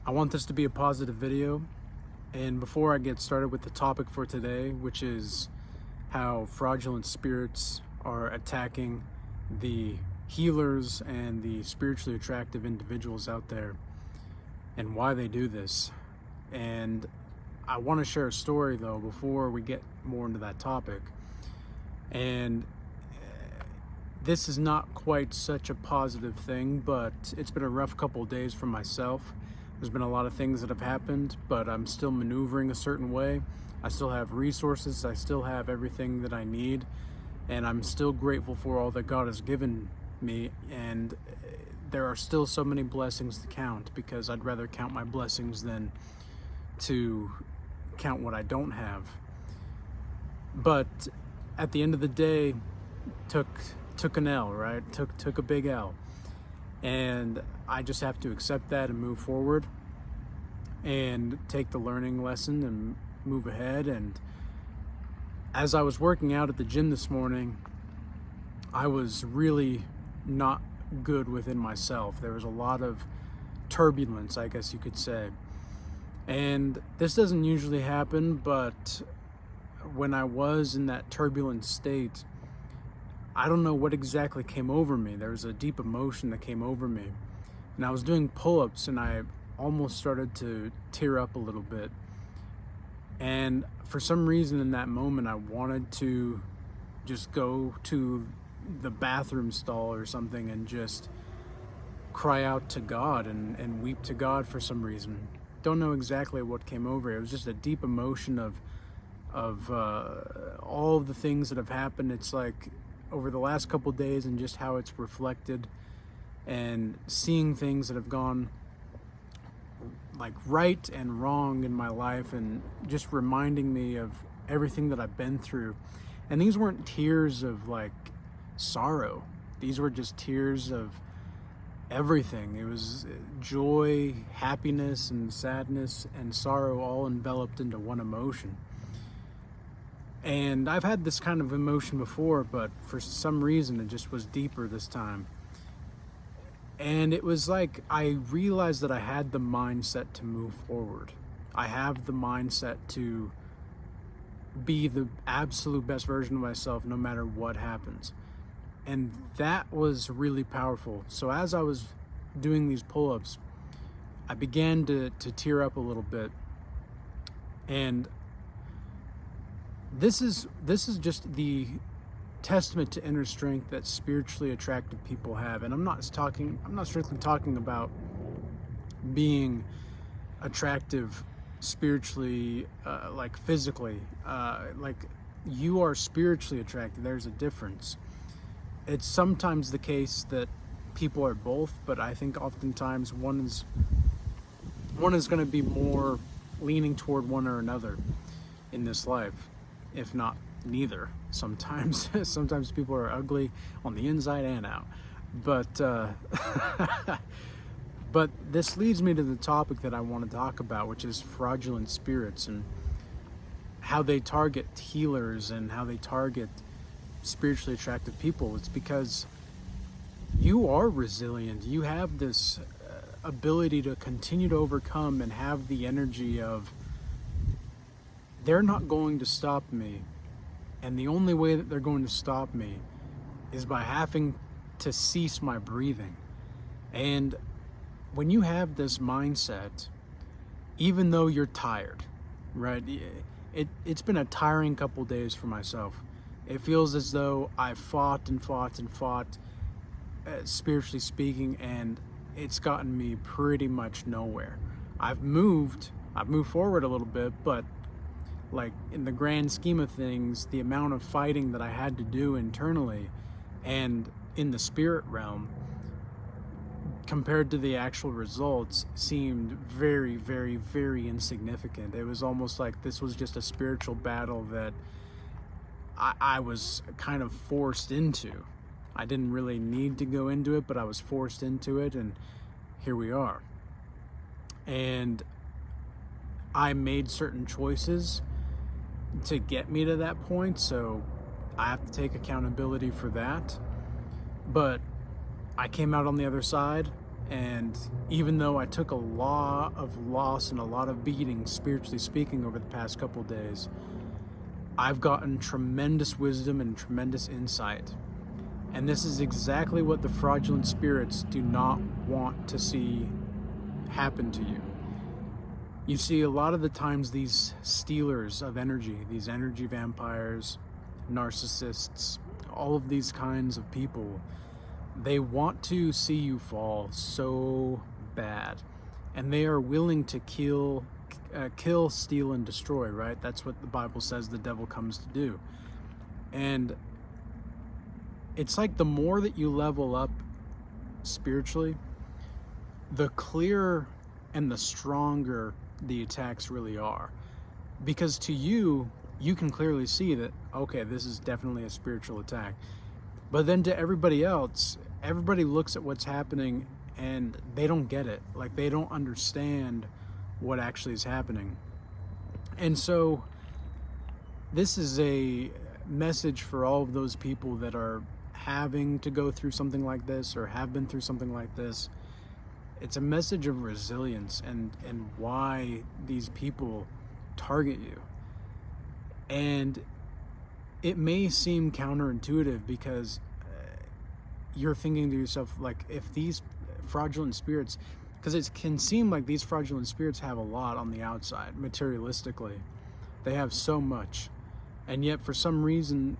I want this to be a positive video, and before I get started with the topic for today, which is how fraudulent spirits are attacking the healers and the spiritually attractive individuals out there and why they do this. And I want to share a story though before we get more into that topic. And this is not quite such a positive thing, but it's been a rough couple of days for myself. There's been a lot of things that have happened, but I'm still maneuvering a certain way. I still have resources, I still have everything that I need, and I'm still grateful for all that God has given me. And there are still so many blessings to count, because I'd rather count my blessings than to count what I don't have. But at the end of the day, took an L, right? Took a big L. And I just have to accept that and move forward and take the learning lesson and move ahead. And as I was working out at the gym this morning, I was really not good within myself. There was a lot of turbulence, I guess you could say. And this doesn't usually happen, but when I was in that turbulent state, I don't know what exactly came over me. There was a deep emotion that came over me. And I was doing pull-ups and I almost started to tear up a little bit. And for some reason in that moment, I wanted to just go to the bathroom stall or something and just cry out to God and weep to God for some reason. Don't know exactly what came over. It was just a deep emotion of all of the things that have happened. It's like over the last couple of days and just how it's reflected and seeing things that have gone like right and wrong in my life, and just reminding me of everything that I've been through. And these weren't tears of like sorrow. These were just tears of everything. It was joy, happiness, and sadness and sorrow all enveloped into one emotion. And I've had this kind of emotion before, but for some reason it just was deeper this time. And it was like I realized that I had the mindset to move forward. I have the mindset to be the absolute best version of myself no matter what happens. And that was really powerful. So as I was doing these pull-ups, I began to tear up a little bit. And this is just the testament to inner strength that spiritually attractive people have. And I'm not strictly talking about being attractive spiritually, like physically, like you are spiritually attractive. There's a difference. It's sometimes the case that people are both, but I think oftentimes one is going to be more leaning toward one or another in this life, if not neither. Sometimes people are ugly on the inside and out. But but this leads me to the topic that I want to talk about, which is fraudulent spirits and how they target healers and how they target spiritually attractive people. It's because you are resilient. You have this ability to continue to overcome and have the energy of, they're not going to stop me. And the only way that they're going to stop me is by having to cease my breathing. And when you have this mindset, even though you're tired, right? It's been a tiring couple days for myself. It feels as though I've fought and fought and fought, spiritually speaking, and it's gotten me pretty much nowhere. I've moved forward a little bit, but like in the grand scheme of things, the amount of fighting that I had to do internally and in the spirit realm compared to the actual results seemed very, very, very insignificant. It was almost like this was just a spiritual battle that I was kind of forced into. I didn't really need to go into it, but I was forced into it, and here we are. And I made certain choices to get me to that point, so I have to take accountability for that. But I came out on the other side, And even though I took a lot of loss and a lot of beating, spiritually speaking, over the past couple of days, I've gotten tremendous wisdom and tremendous insight. And this is exactly what the fraudulent spirits do not want to see happen to you. You see, a lot of the times these stealers of energy, these energy vampires, narcissists, all of these kinds of people, they want to see you fall so bad. And they are willing to kill, steal, and destroy, right? That's what the Bible says the devil comes to do. And it's like the more that you level up spiritually, the clearer and the stronger the attacks really are. Because to you, you can clearly see that, okay, this is definitely a spiritual attack. But then to everybody else, everybody looks at what's happening and they don't get it. Like, they don't understand what actually is happening. And so this is a message for all of those people that are having to go through something like this or have been through something like this. It's a message of resilience and why these people target you. And it may seem counterintuitive because you're thinking to yourself, like, if these fraudulent spirits, because it can seem like these fraudulent spirits have a lot on the outside, materialistically. They have so much. And yet, for some reason,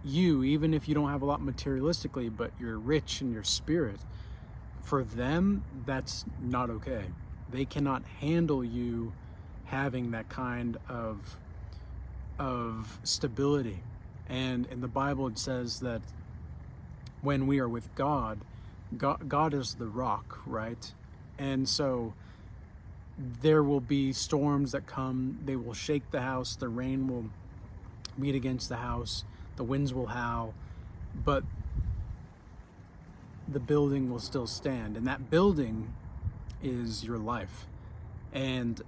you, even if you don't have a lot materialistically, but you're rich in your spirit, for them, that's not okay. They cannot handle you having that kind of stability. And in the Bible, it says that when we are with God, God is the rock, right? And so there will be storms that come. They will shake the house. The rain will beat against the house. The winds will howl. But the building will still stand. And that building is your life. And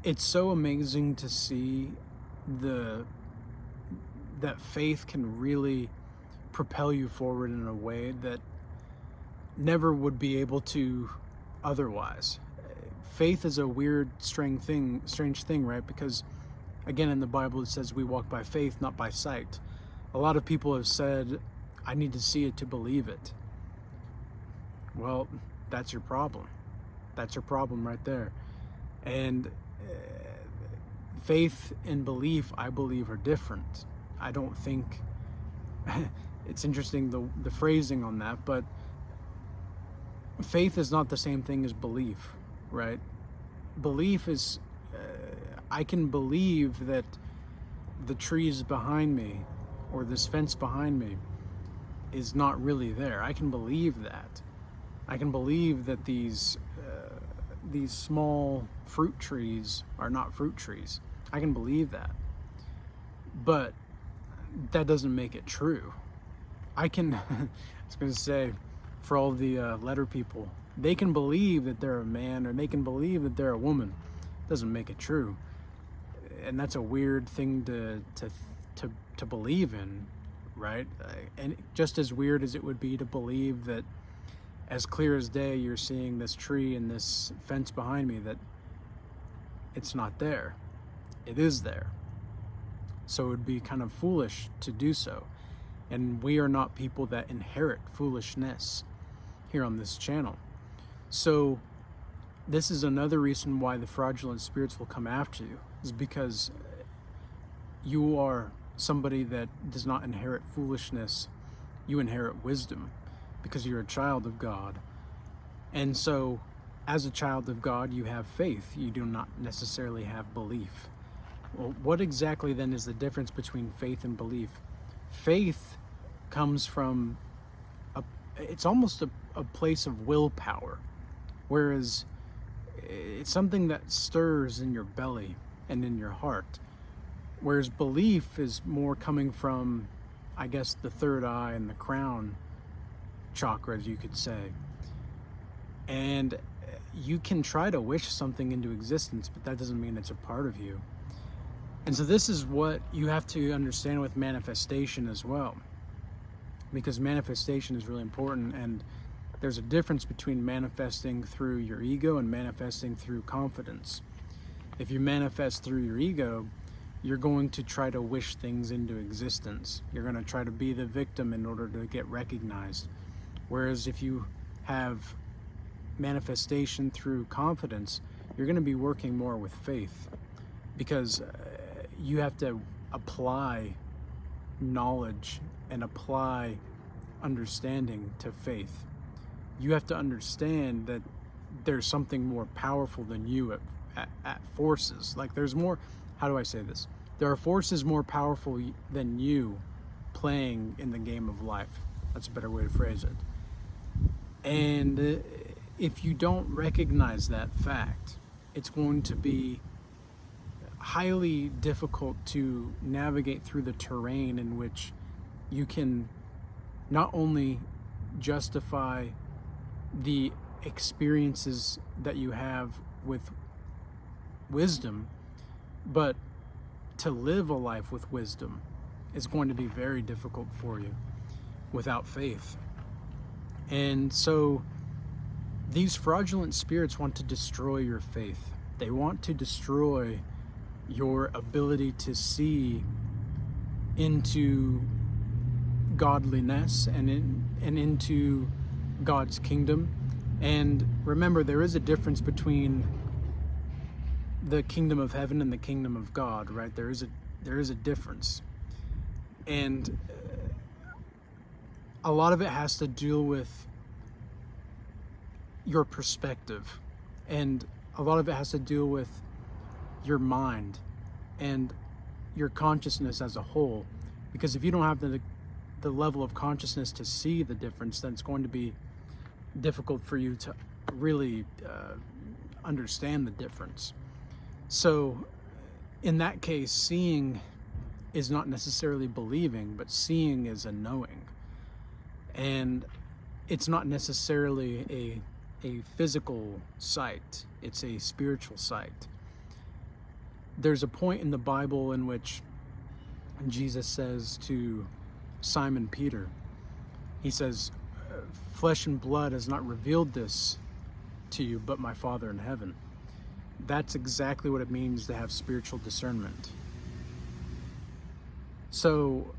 it's so amazing to see that faith can really propel you forward in a way that never would be able to otherwise. Faith is a weird, strange thing, right? Because again, in the Bible, it says we walk by faith, not by sight. A lot of people have said, I need to see it to believe it. Well, that's your problem. That's your problem right there. And faith and belief, I believe, are different. I don't think it's interesting, the phrasing on that, but faith is not the same thing as belief, right? Belief is, I can believe that the trees behind me or this fence behind me is not really there. I can believe that. I can believe that these small fruit trees are not fruit trees. I can believe that. But that doesn't make it true. I can, I was going to say, for all the letter people, they can believe that they're a man or they can believe that they're a woman. It doesn't make it true. And that's a weird thing to believe in, right? And just as weird as it would be to believe that as clear as day you're seeing this tree and this fence behind me, that it's not there. It is there. So it would be kind of foolish to do so. And we are not people that inherit foolishness here on this channel. So this is another reason why the fraudulent spirits will come after you, is because you are somebody that does not inherit foolishness. You inherit wisdom because you're a child of God. And so as a child of God, you have faith. You do not necessarily have belief. Well, what exactly then is the difference between faith and belief? Faith comes from it's almost a place of willpower, whereas it's something that stirs in your belly and in your heart, whereas belief is more coming from, I guess, the third eye and the crown chakras, you could say. And you can try to wish something into existence, but that doesn't mean it's a part of you. And so this is what you have to understand with manifestation as well, because manifestation is really important. And there's a difference between manifesting through your ego and manifesting through confidence. If you manifest through your ego, you're going to try to wish things into existence. You're going to try to be the victim in order to get recognized. Whereas if you have manifestation through confidence, you're going to be working more with faith, because you have to apply knowledge and apply understanding to faith. You have to understand that there's something more powerful than you at forces. Like, there's more, how do I say this? There are forces more powerful than you playing in the game of life. That's a better way to phrase it. And if you don't recognize that fact, it's going to be highly difficult to navigate through the terrain in which you can not only justify the experiences that you have with wisdom, but to live a life with wisdom is going to be very difficult for you without faith. And so these fraudulent spirits want to destroy your faith. They want to destroy your ability to see into godliness and into God's kingdom. And remember, there is a difference between the kingdom of heaven and the kingdom of God, right? There is a difference. And a lot of it has to deal with your perspective, and a lot of it has to deal with your mind and your consciousness as a whole. Because if you don't have the level of consciousness to see the difference, then it's going to be difficult for you to really understand the difference. So in that case, seeing is not necessarily believing, but seeing is a knowing. And it's not necessarily a physical sight, it's a spiritual sight. There's a point in the Bible in which Jesus says to Simon Peter, he says, flesh and blood has not revealed this to you, but my Father in heaven. That's exactly what it means to have spiritual discernment. So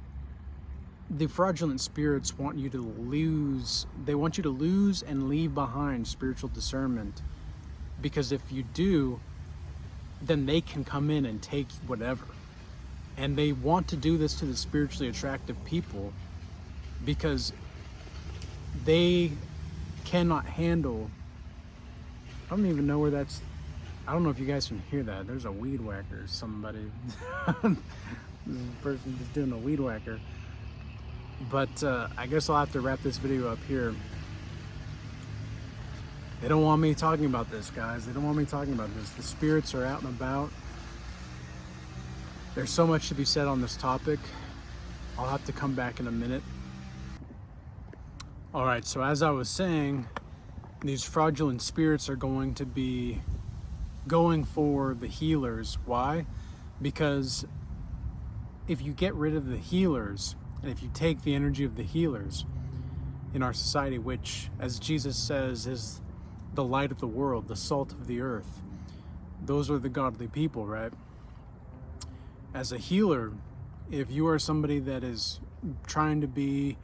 the fraudulent spirits want you to lose, they want you to lose and leave behind spiritual discernment, because if you do, then they can come in and take whatever. And they want to do this to the spiritually attractive people because they cannot handle, I don't even know where that's, I don't know if you guys can hear that. There's a weed whacker, somebody. This person just doing a weed whacker. But I guess I'll have to wrap this video up here. They don't want me talking about this, guys. They don't want me talking about this. The spirits are out and about. There's so much to be said on this topic. I'll have to come back in a minute. All right, so as I was saying, these fraudulent spirits are going to be going for the healers. Why? Because if you get rid of the healers, and if you take the energy of the healers in our society, which, as Jesus says, is the light of the world, the salt of the earth, those are the godly people, right? As a healer, if you are somebody that is trying to be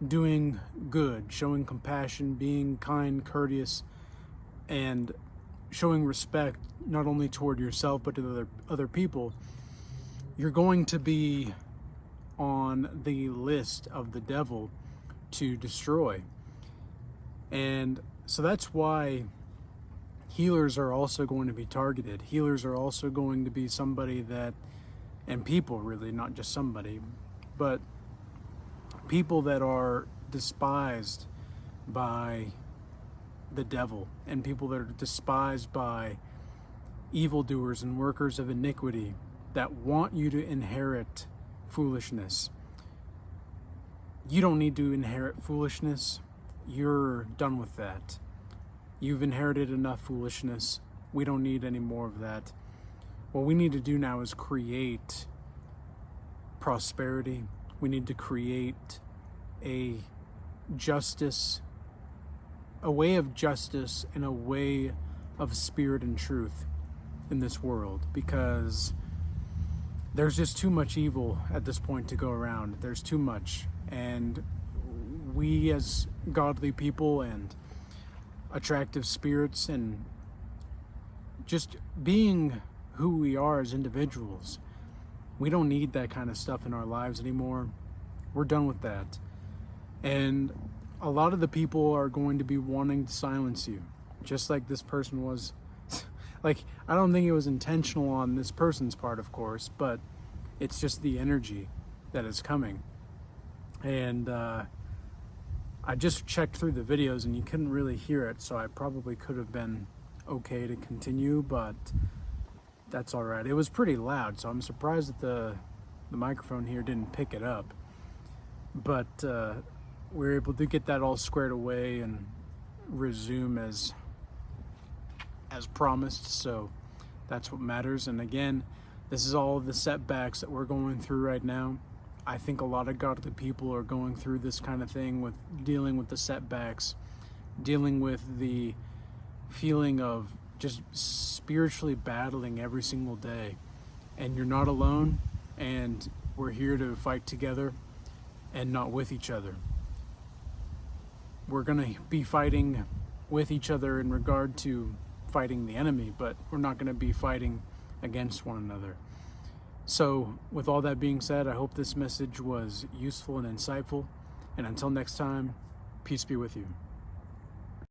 doing good, showing compassion, being kind, courteous, and showing respect not only toward yourself but to other people, you're going to be on the list of the devil to destroy. And so that's why healers are also going to be targeted. Healers are also going to be somebody that, and people really, not just somebody, but people that are despised by the devil, and people that are despised by evildoers and workers of iniquity that want you to inherit foolishness. You don't need to inherit foolishness. You're done with that. You've inherited enough foolishness. We don't need any more of that. What we need to do now is create prosperity. We need to create a justice a way of justice and a way of spirit and truth in this world, because there's just too much evil at this point to go around. There's too much, and we as godly people and attractive spirits and just being who we are as individuals, we don't need that kind of stuff in our lives anymore. We're done with that. And a lot of the people are going to be wanting to silence you, just like this person was. Like, I don't think it was intentional on this person's part, of course, but it's just the energy that is coming. And I just checked through the videos and you couldn't really hear it, so I probably could have been okay to continue, but that's all right. It was pretty loud, so I'm surprised that the microphone here didn't pick it up. But we were able to get that all squared away and resume as promised, so that's what matters. And again, this is all the setbacks that we're going through right now. I think a lot of godly people are going through this kind of thing, with dealing with the setbacks, dealing with the feeling of just spiritually battling every single day. And you're not alone, and we're here to fight together and not with each other. We're going to be fighting with each other in regard to fighting the enemy, but we're not going to be fighting against one another. So with all that being said, I hope this message was useful and insightful. And until next time, peace be with you.